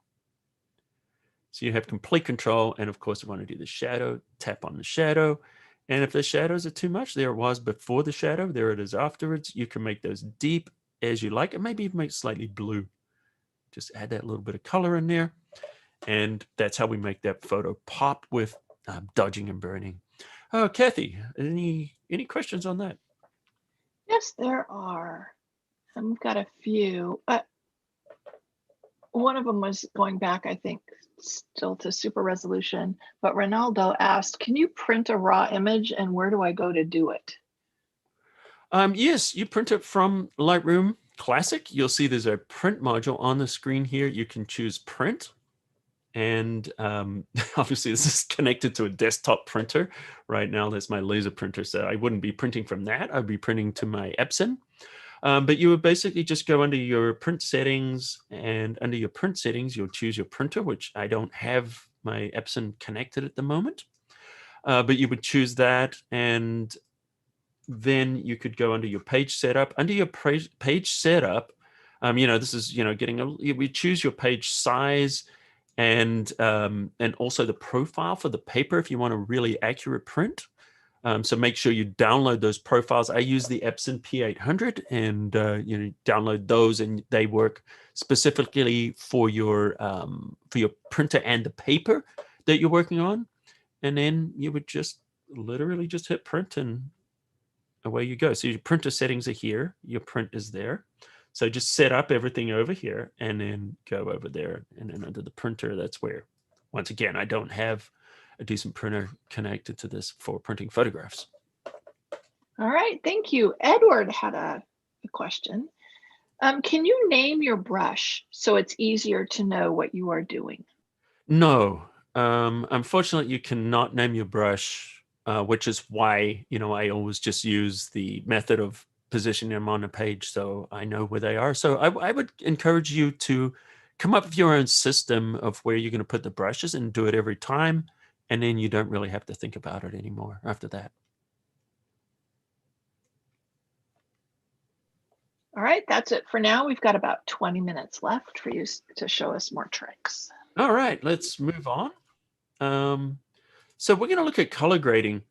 So you have complete control. And of course, we want to do the shadow, tap on the shadow. And if the shadows are too much, there it was before the shadow, there it is afterwards. You can make those deep as you like, and maybe even make slightly blue. Just add that little bit of color in there. And that's how we make that photo pop with dodging and burning. Oh, Kathy, any questions on that? Yes, there are. I've got a few. One of them was going back, I think, still to super resolution. But Ronaldo asked, can you print a raw image and where do I go to do it? Yes, you print it from Lightroom Classic. You'll see there's a print module on the screen here. You can choose print. And obviously this is connected to a desktop printer. Right now, that's my laser printer. So I wouldn't be printing from that. I'd be printing to my Epson. But you would basically just go under your print settings, and under your print settings, you'll choose your printer, which I don't have my Epson connected at the moment. But you would choose that, and then you could go under your page setup. Under your page setup, you know, this is, you know, we choose your page size and also the profile for the paper if you want a really accurate print. So make sure you download those profiles. I use the Epson P800, and you know, download those, and they work specifically for your printer and the paper that you're working on. And then you would just literally just hit print, and away you go. So your printer settings are here. Your print is there. So just set up everything over here and then go over there. And then under the printer, that's where, once again, I don't have a decent printer connected to this for printing photographs. All right, thank you. Edward had a question. Can you name your brush so it's easier to know what you are doing? No, unfortunately, you cannot name your brush, which is why, you know, I always just use the method of positioning them on a page so I know where they are. So I would encourage you to come up with your own system of where you're going to put the brushes and do it every time. And then you don't really have to think about it anymore after that. All right, that's it for now. We've got about 20 minutes left for you to show us more tricks. All right, let's move on. So we're going to look at color grading.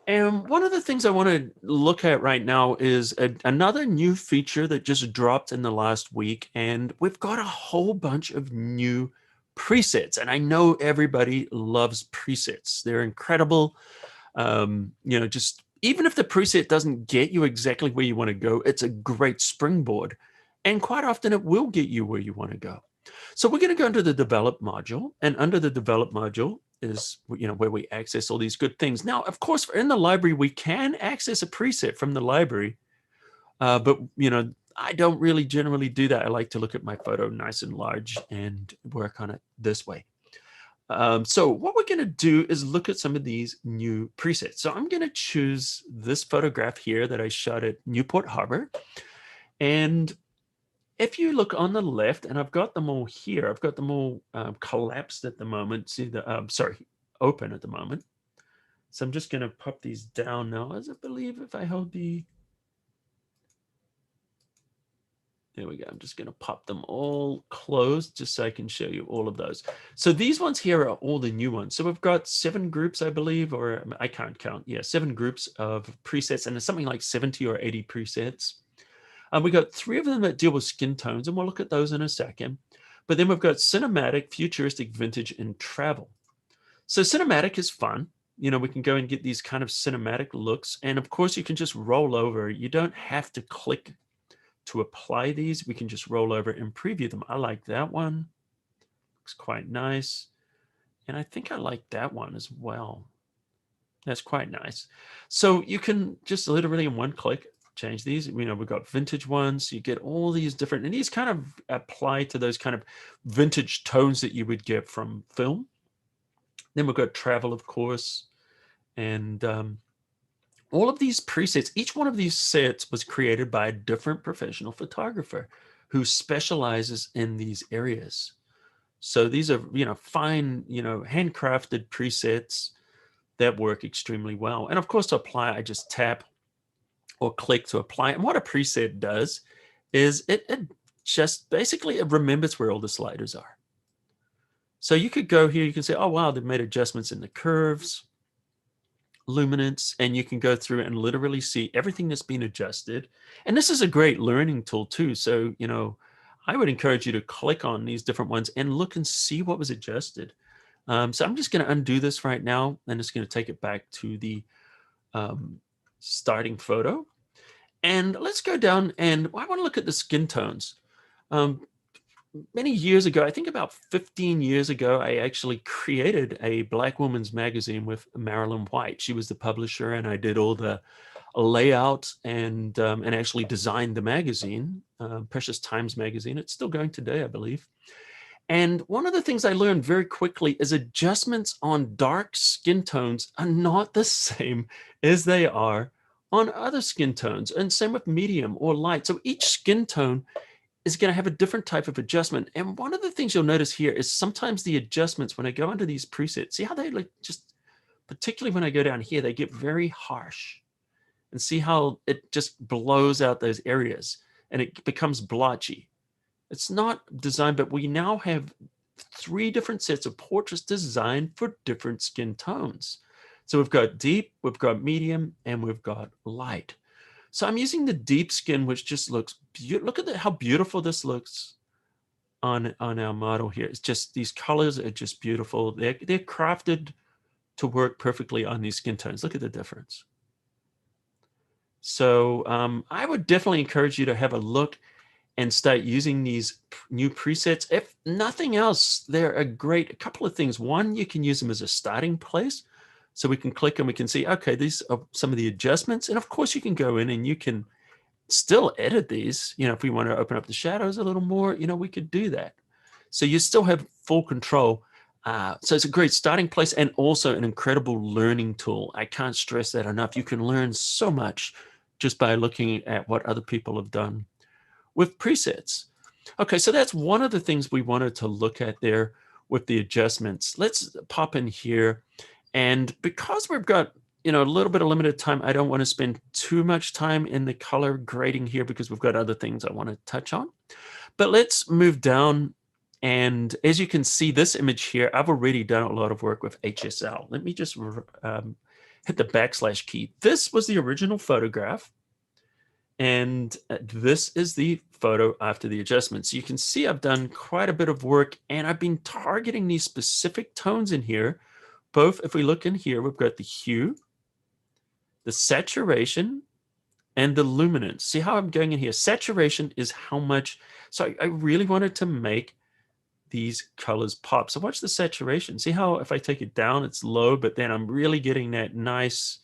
And one of the things I want to look at right now is another new feature that just dropped in the last week. And we've got a whole bunch of new presets. And I know everybody loves presets. They're incredible. Just even if the preset doesn't get you exactly where you want to go, it's a great springboard. And quite often it will get you where you want to go. So we're going to go into the develop module, and under the develop module is where we access all these good things. Now, of course, in the library, we can access a preset from the library, but I don't really generally do that. I like to look at my photo nice and large and work on it this way. So what we're going to do is look at some of these new presets. So I'm going to choose this photograph here that I shot at Newport Harbor. And if you look on the left, and I've got them all here, I've got them all collapsed at the moment. See the, open at the moment. So I'm just going to pop these down now, as I believe if I hold the, there we go. I'm just going to pop them all closed just so I can show you all of those. So these ones here are all the new ones. So we've got 7 groups, I believe, or I can't count. Yeah, 7 groups of presets, and there's something like 70 or 80 presets. We got 3 of them that deal with skin tones, and we'll look at those in a second. But then we've got cinematic, futuristic, vintage, and travel. So cinematic is fun. We can go and get these kind of cinematic looks. And of course, you can just roll over. You don't have to click to apply these. We can just roll over and preview them. I like that one. Looks quite nice. And I think I like that one as well. That's quite nice. So you can just literally in one click change these. We've got vintage ones. You get all these different, and these kind of apply to those kind of vintage tones that you would get from film. Then we've got travel, of course, and all of these presets. Each one of these sets was created by a different professional photographer who specializes in these areas. So these are fine handcrafted presets that work extremely well. And of course, to apply, I just tap or click to apply. And what a preset does is it just basically it remembers where all the sliders are. So you could go here, you can say, oh, wow, they've made adjustments in the curves, luminance, and you can go through and literally see everything that's been adjusted. And this is a great learning tool too. So, I would encourage you to click on these different ones and look and see what was adjusted. So I'm just going to undo this right now, and it's going to take it back to the starting photo. And let's go down, and I want to look at the skin tones. Many years ago, I think about 15 years ago, I actually created a Black woman's magazine with Marilyn White. She was the publisher, and I did all the layout and actually designed the magazine, Precious Times magazine. It's still going today, I believe. And one of the things I learned very quickly is adjustments on dark skin tones are not the same as they are on other skin tones, and same with medium or light. So each skin tone is going to have a different type of adjustment. And one of the things you'll notice here is sometimes the adjustments, when I go under these presets, see how they like just, particularly when I go down here, they get very harsh. And see how it just blows out those areas and it becomes blotchy. It's not designed, but we now have 3 different sets of portraits designed for different skin tones. So we've got deep, we've got medium, and we've got light. So I'm using the deep skin, which just looks beautiful. Look at how beautiful this looks on our model here. It's just, these colors are just beautiful. They're crafted to work perfectly on these skin tones. Look at the difference. So I would definitely encourage you to have a look and start using these new presets. If nothing else, they're a couple of things. One, you can use them as a starting place. So we can click and we can see, okay, these are some of the adjustments. And of course you can go in and you can still edit these. If we want to open up the shadows a little more, we could do that. So you still have full control. So it's a great starting place and also an incredible learning tool. I can't stress that enough. You can learn so much just by looking at what other people have done with presets. Okay, so that's one of the things we wanted to look at there with the adjustments. Let's pop in here. And because we've got a little bit of limited time, I don't want to spend too much time in the color grading here because we've got other things I want to touch on. But let's move down And as you can see, this image here, I've already done a lot of work with HSL. Let me just hit the backslash key. This was the original photograph. And this is the photo after the adjustments. You can see I've done quite a bit of work, and I've been targeting these specific tones in here. Both, if we look in here, we've got the hue, the saturation, and the luminance. See how I'm going in here? Saturation is how much. So I really wanted to make these colors pop. So watch the saturation. See how if I take it down, it's low, but then I'm really getting that nice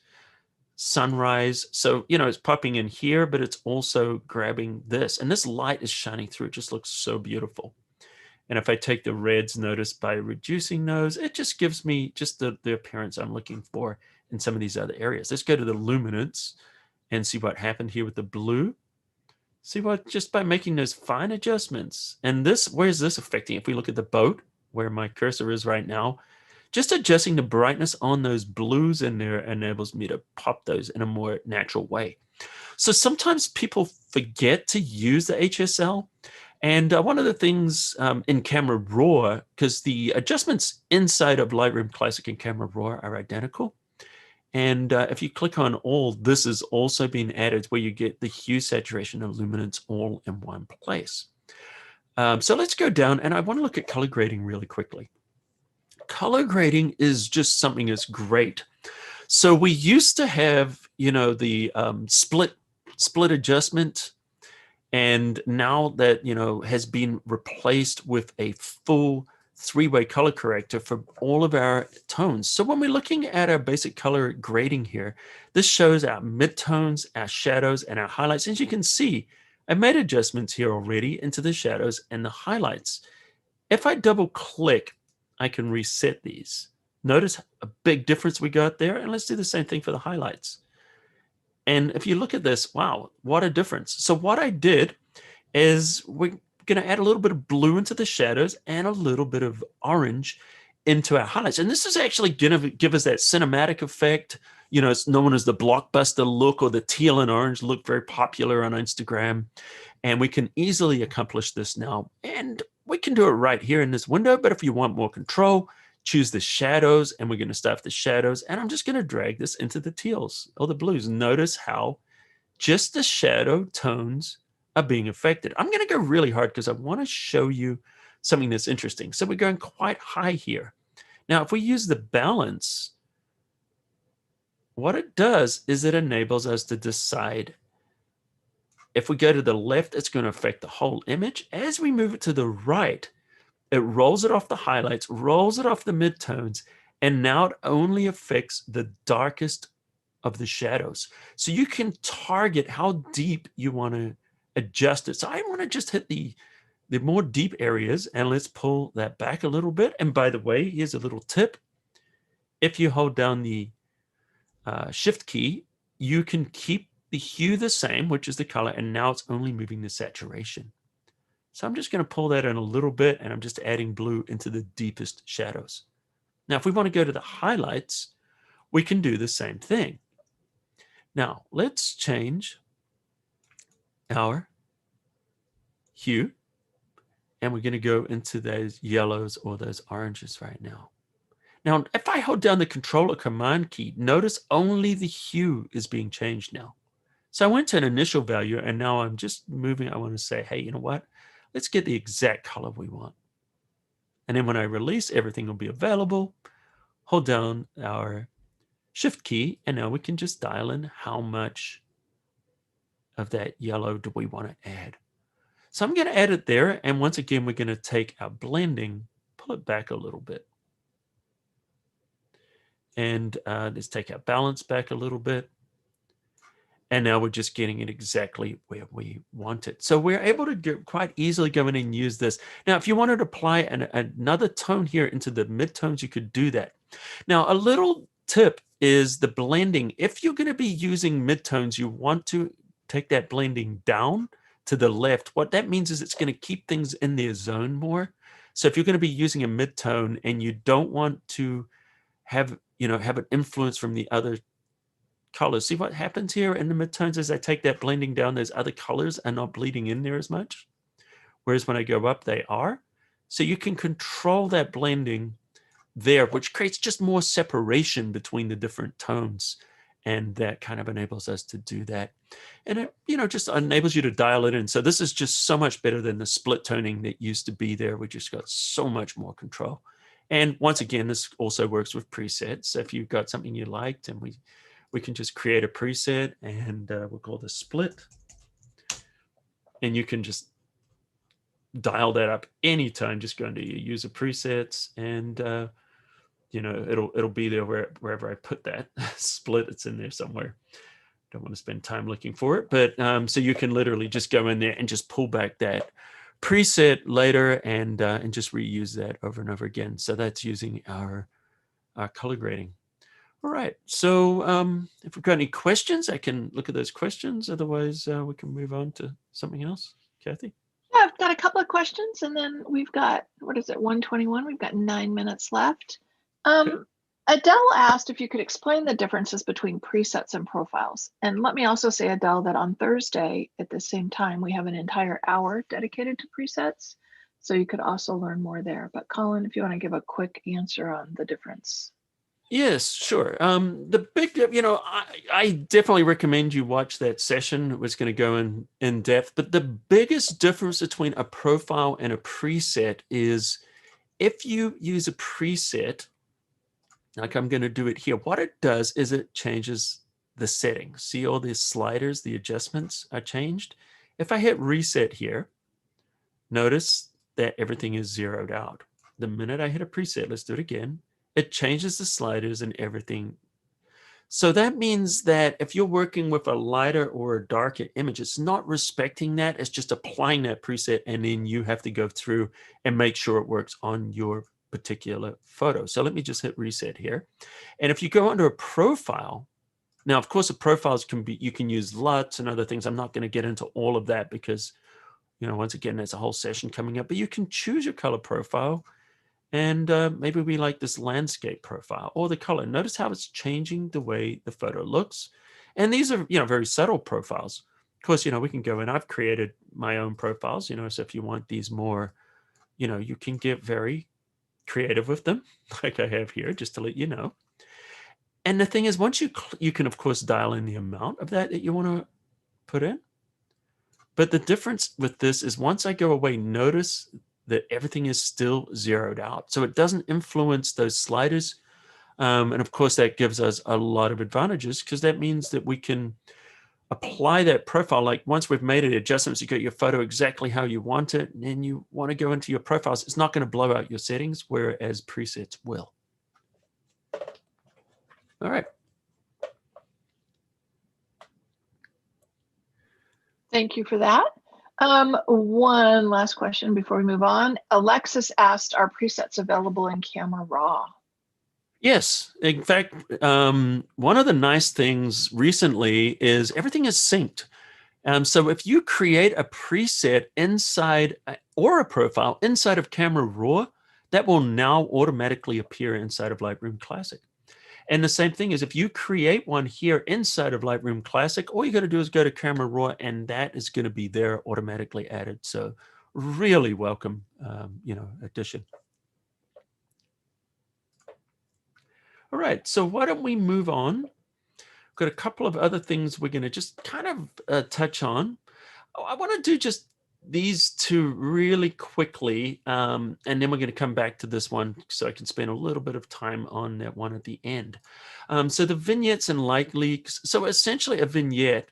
sunrise. So, you know, it's popping in here, but it's also grabbing this. And this light is shining through. It just looks so beautiful. And if I take the reds, notice by reducing those, it just gives me just the appearance I'm looking for in some of these other areas. Let's go to the luminance and see what happened here with the blue. See what, just by making those fine adjustments. And this, where's this affecting? If we look at the boat, where my cursor is right now, just adjusting the brightness on those blues in there enables me to pop those in a more natural way. So sometimes people forget to use the HSL. And one of the things in Camera Raw, because the adjustments inside of Lightroom Classic and Camera Raw are identical. And if you click on all, this is also being added where you get the hue, saturation, and luminance all in one place. So let's go down, and I want to look at color grading really quickly. Color grading is just something that's great. So we used to have, you know, the split adjustment, and now that, you know, has been replaced with a full three-way color corrector for all of our tones. So when we're looking at our basic color grading here, this shows our midtones, our shadows, and our highlights. As you can see, I made adjustments here already into the shadows and the highlights. If I double click, I can reset these. Notice a big difference we got there, and let's do the same thing for the highlights. And if you look at this, wow, what a difference. So what I did is we're going to add a little bit of blue into the shadows and a little bit of orange into our highlights. And this is actually going to give us that cinematic effect. You know, it's known as the blockbuster look, or the teal and orange look, very popular on Instagram. And we can easily accomplish this now. And we can do it right here in this window. But if you want more control, choose the shadows, and we're going to start with the shadows. And I'm just going to drag this into the teals or the blues. Notice how just the shadow tones are being affected. I'm going to go really hard because I want to show you something that's interesting. So we're going quite high here. Now, if we use the balance, what it does is it enables us to decide. If we go to the left, it's going to affect the whole image. As we move it to the right, it rolls it off the highlights, rolls it off the midtones, and now it only affects the darkest of the shadows. So you can target how deep you want to adjust it. So I want to just hit the more deep areas, and let's pull that back a little bit. And by the way, here's a little tip. If you hold down the shift key, you can keep the hue the same, which is the color, and now it's only moving the saturation. So I'm just going to pull that in a little bit, and I'm just adding blue into the deepest shadows. Now, if we want to go to the highlights, we can do the same thing. Now, let's change our hue, and we're going to go into those yellows or those oranges right now. Now, if I hold down the Control or Command key, notice only the hue is being changed now. So I went to an initial value, and now I'm just moving. I want to say, hey, you know what? Let's get the exact color we want. And then when I release, everything will be available. Hold down our Shift key, and now we can just dial in how much of that yellow do we want to add. So I'm going to add it there, and once again, we're going to take our blending, pull it back a little bit. And let's take our balance back a little bit. And now we're just getting it exactly where we want it. So we're able to quite easily go in and use this. Now, if you wanted to apply another tone here into the midtones, you could do that. Now, a little tip is the blending. If you're going to be using midtones, you want to take that blending down to the left. What that means is it's going to keep things in their zone more. So if you're going to be using a midtone and you don't want to have an influence from the other colors. See what happens here in the midtones as I take that blending down, those other colors are not bleeding in there as much. Whereas when I go up, they are. So you can control that blending there, which creates just more separation between the different tones. And that kind of enables us to do that. And it, just enables you to dial it in. So this is just so much better than the split toning that used to be there. We just got so much more control. And once again, this also works with presets. So if you've got something you liked, and we can just create a preset, and we'll call this split. And you can just dial that up anytime. Just go into your user presets, and it'll be there wherever I put that split. It's in there somewhere. Don't want to spend time looking for it, but so you can literally just go in there and just pull back that preset later, and just reuse that over and over again. So that's using our color grading. All right. So if we've got any questions, I can look at those questions. Otherwise, we can move on to something else. Kathy? Yeah, I've got a couple of questions, and then we've got, 1:21? We've got 9 minutes left. Okay. Adele asked if you could explain the differences between presets and profiles. And let me also say, Adele, that on Thursday at the same time, we have an entire hour dedicated to presets. So you could also learn more there. But Colin, if you want to give a quick answer on the difference. Yes, sure. The big, I definitely recommend you watch that session. It was going to go in depth, but the biggest difference between a profile and a preset is if you use a preset, like I'm going to do it here, what it does is it changes the settings. See all these sliders, the adjustments are changed. If I hit reset here, notice that everything is zeroed out. The minute I hit a preset, let's do it again, it changes the sliders and everything. So that means that if you're working with a lighter or a darker image, it's not respecting that. It's just applying that preset, and then you have to go through and make sure it works on your particular photo. So let me just hit reset here. And if you go under a profile, now, of course, the profiles you can use LUTs and other things. I'm not going to get into all of that because, once again, there's a whole session coming up, but you can choose your color profile. And maybe we like this landscape profile or the color. Notice how it's changing the way the photo looks. And these are, very subtle profiles. Of course, we can go in. I've created my own profiles, so if you want these more, you can get very creative with them, like I have here, just to let you know. And the thing is, once you can, of course, dial in the amount of that you want to put in. But the difference with this is once I go away, notice that everything is still zeroed out. So it doesn't influence those sliders. And of course, that gives us a lot of advantages because that means that we can apply that profile. Like once we've made the adjustments, you get your photo exactly how you want it, and then you want to go into your profiles. It's not going to blow out your settings, whereas presets will. All right. Thank you for that. One last question before we move on. Alexis asked, are presets available in Camera Raw? Yes. In fact, one of the nice things recently is everything is synced. So if you create a preset inside or a profile inside of Camera Raw, that will now automatically appear inside of Lightroom Classic. And the same thing is if you create one here inside of Lightroom Classic, all you got to do is go to Camera Raw, and that is going to be there automatically added. So really welcome, addition. All right, so why don't we move on? Got a couple of other things we're going to just kind of touch on. I want to do just these two really quickly, and then we're going to come back to this one so I can spend a little bit of time on that one at the end. So the vignettes and light leaks. So essentially a vignette,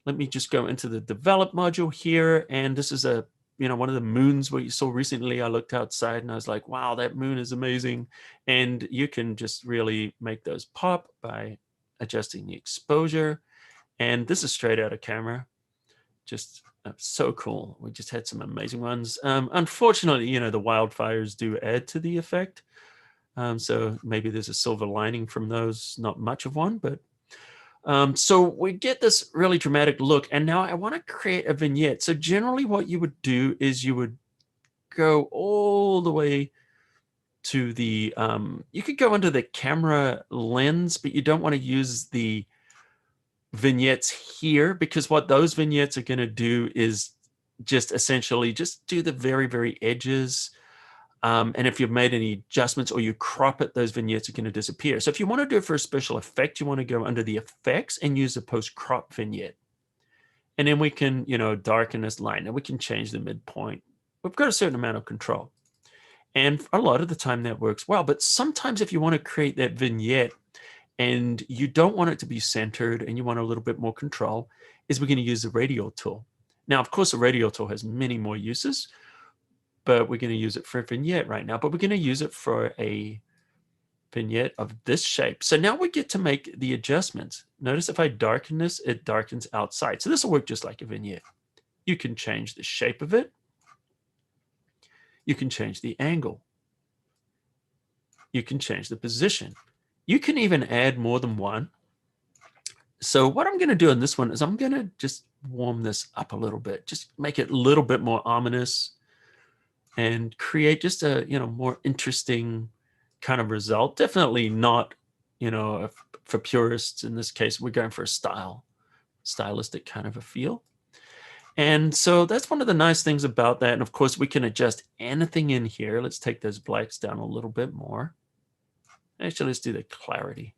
let me just go into the develop module here. And this is one of the moons where you saw recently. I looked outside and I was like, wow, that moon is amazing. And you can just really make those pop by adjusting the exposure. And this is straight out of camera. Just so cool. We just had some amazing ones. Unfortunately, the wildfires do add to the effect. So maybe there's a silver lining from those, not much of one, but so we get this really dramatic look. And now I want to create a vignette. So generally what you would do is you would go all the way to the, you could go into the camera lens, but you don't want to use the vignettes here, because what those vignettes are going to do is just essentially just do the very, very edges. And if you've made any adjustments or you crop it, those vignettes are going to disappear. So if you want to do it for a special effect, you want to go under the effects and use the post crop vignette. And then we can, darken this line and we can change the midpoint. We've got a certain amount of control. And a lot of the time that works well. But sometimes if you want to create that vignette and you don't want it to be centered and you want a little bit more control, is we're going to use the radial tool. Now, of course, the radial tool has many more uses, but we're going to use it for a vignette right now. But we're going to use it for a vignette of this shape. So now we get to make the adjustments. Notice if I darken this, it darkens outside. So this will work just like a vignette. You can change the shape of it. You can change the angle. You can change the position. You can even add more than one. So what I'm going to do in this one is I'm going to just warm this up a little bit, just make it a little bit more ominous and create just a, more interesting kind of result. Definitely not, for purists in this case, we're going for a stylistic kind of a feel. And so that's one of the nice things about that. And of course, we can adjust anything in here. Let's take those blacks down a little bit more. Actually, let's do the clarity.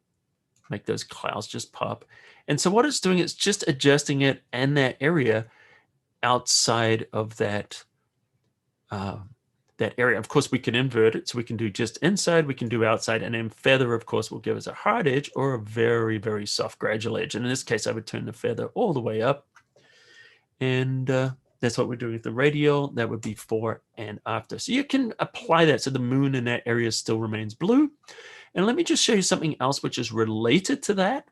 Make those clouds just pop. And so what it's doing is just adjusting it and that area outside of that that area. Of course, we can invert it. So we can do just inside, we can do outside, and then feather, of course, will give us a hard edge or a very, very soft gradual edge. And in this case, I would turn the feather all the way up. And that's what we're doing with the radial. That would be before and after. So you can apply that so the moon in that area still remains blue. And let me just show you something else which is related to that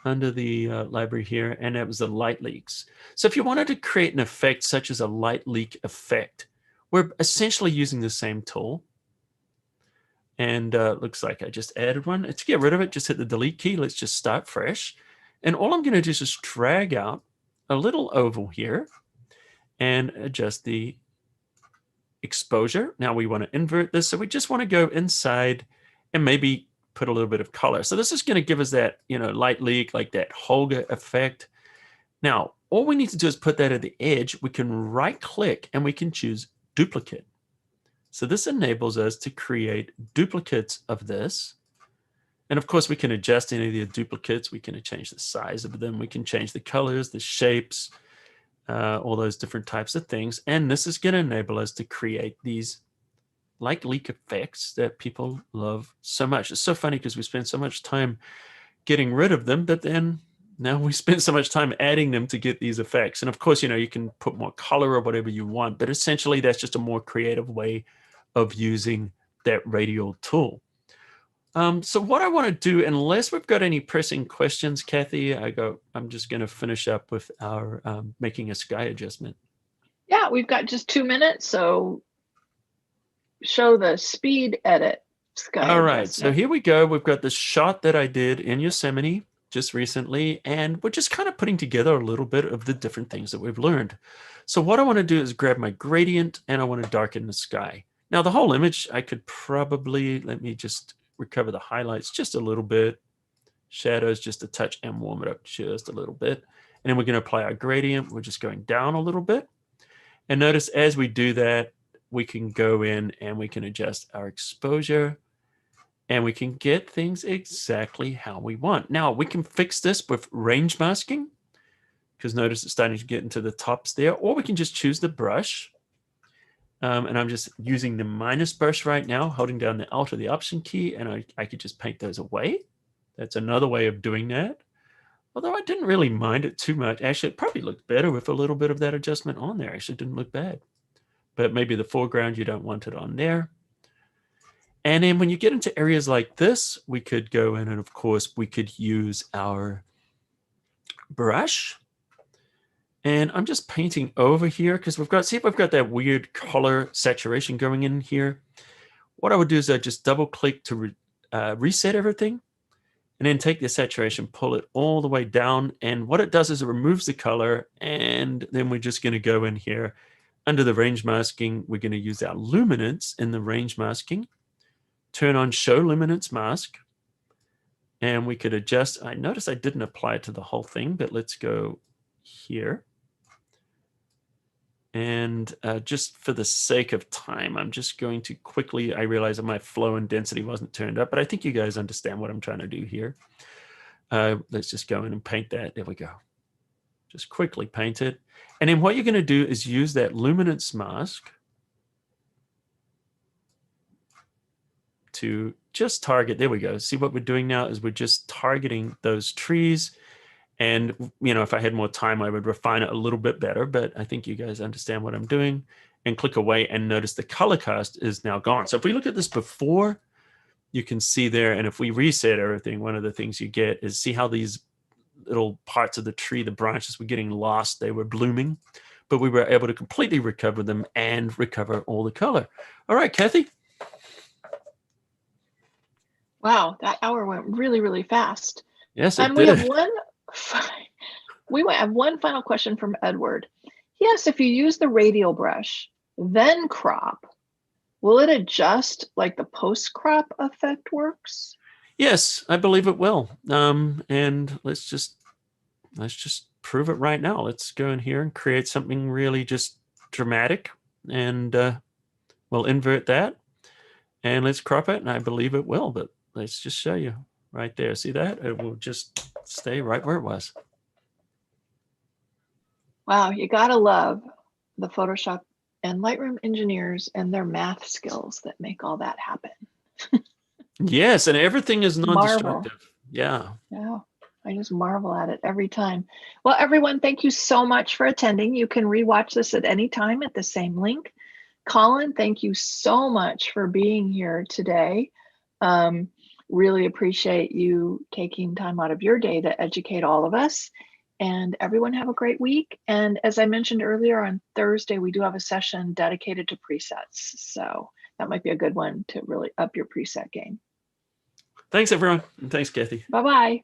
under the library here, and that was the light leaks. So if you wanted to create an effect such as a light leak effect, we're essentially using the same tool. And looks like I just added one. To get rid of it, just hit the delete key. Let's just start fresh. And all I'm going to do is just drag out a little oval here and adjust the exposure. Now we want to invert this. So we just want to go inside and maybe put a little bit of color. So this is going to give us that, light leak, like that Holga effect. Now, all we need to do is put that at the edge. We can right click and we can choose duplicate. So this enables us to create duplicates of this. And of course, we can adjust any of the duplicates. We can change the size of them. We can change the colors, the shapes, all those different types of things. And this is going to enable us to create these light leak effects that people love so much. It's so funny because we spend so much time getting rid of them, but then now we spend so much time adding them to get these effects. And of course, you can put more color or whatever you want, but essentially that's just a more creative way of using that radial tool. So what I want to do, unless we've got any pressing questions, Kathy, I'm just going to finish up with our making a sky adjustment. Yeah, we've got just 2 minutes, so show the speed edit sky All right, adjustment. so here we go. We've got the shot that I did in Yosemite just recently, and we're just kind of putting together a little bit of the different things that we've learned. So what I want to do is grab my gradient and I want to darken the sky. Now the whole image, I could probably, let me just recover the highlights just a little bit, shadows just a touch, and warm it up just a little bit. And then we're going to apply our gradient. We're just going down a little bit. And notice as we do that, we can go in and we can adjust our exposure and we can get things exactly how we want. Now we can fix this with range masking because notice it's starting to get into the tops there, or we can just choose the brush. And I'm just using the minus brush right now, holding down the Alt or the Option key, and I could just paint those away. That's another way of doing that. Although I didn't really mind it too much. Actually, it probably looked better with a little bit of that adjustment on there. Actually, it didn't look bad. But maybe the foreground, you don't want it on there. And then when you get into areas like this, we could go in and of course we could use our brush. And I'm just painting over here because we've got that weird color saturation going in here. What I would do is I just double click to reset everything and then take the saturation, pull it all the way down. And what it does is it removes the color. And then we're just going to go in here under the range masking. We're going to use our luminance in the range masking, turn on show luminance mask. And we could adjust. I notice I didn't apply it to the whole thing, but let's go here. And just for the sake of time, I'm just going to quickly, I realize that my flow and density wasn't turned up, but I think you guys understand what I'm trying to do here. Let's just go in and paint that. There we go. Just quickly paint it. And then what you're going to do is use that luminance mask to just target. There we go. See what we're doing now is we're just targeting those trees. And, you know, if I had more time, I would refine it a little bit better, but I think you guys understand what I'm doing. And click away and notice the color cast is now gone. So if we look at this before, you can see there, and if we reset everything, one of the things you get is see how these little parts of the tree, the branches were getting lost, they were blooming, but we were able to completely recover them and recover all the color. All right, Kathy. Wow, that hour went really, really fast. Yes, it And did. we have one final question from Edward. Yes, if you use the radial brush, then crop, will it adjust like the post-crop effect works? Yes, I believe it will. And let's just prove it right now. Let's go in here and create something really just dramatic, and we'll invert that, and let's crop it, and I believe it will, but let's just show you right there. See that? It will just stay right where it was. Wow, you gotta love the Photoshop and Lightroom engineers and their math skills that make all that happen. Yes, and everything is Marvel. non-destructive. Yeah. Yeah, I just marvel at it every time. Well, everyone, thank you so much for attending. You can rewatch this at any time at the same link. Colin, thank you so much for being here today. Really appreciate you taking time out of your day to educate all of us. And everyone have a great week. And as I mentioned earlier, on Thursday, we do have a session dedicated to presets. So that might be a good one to really up your preset game. Thanks, everyone. And thanks, Kathy. Bye-bye.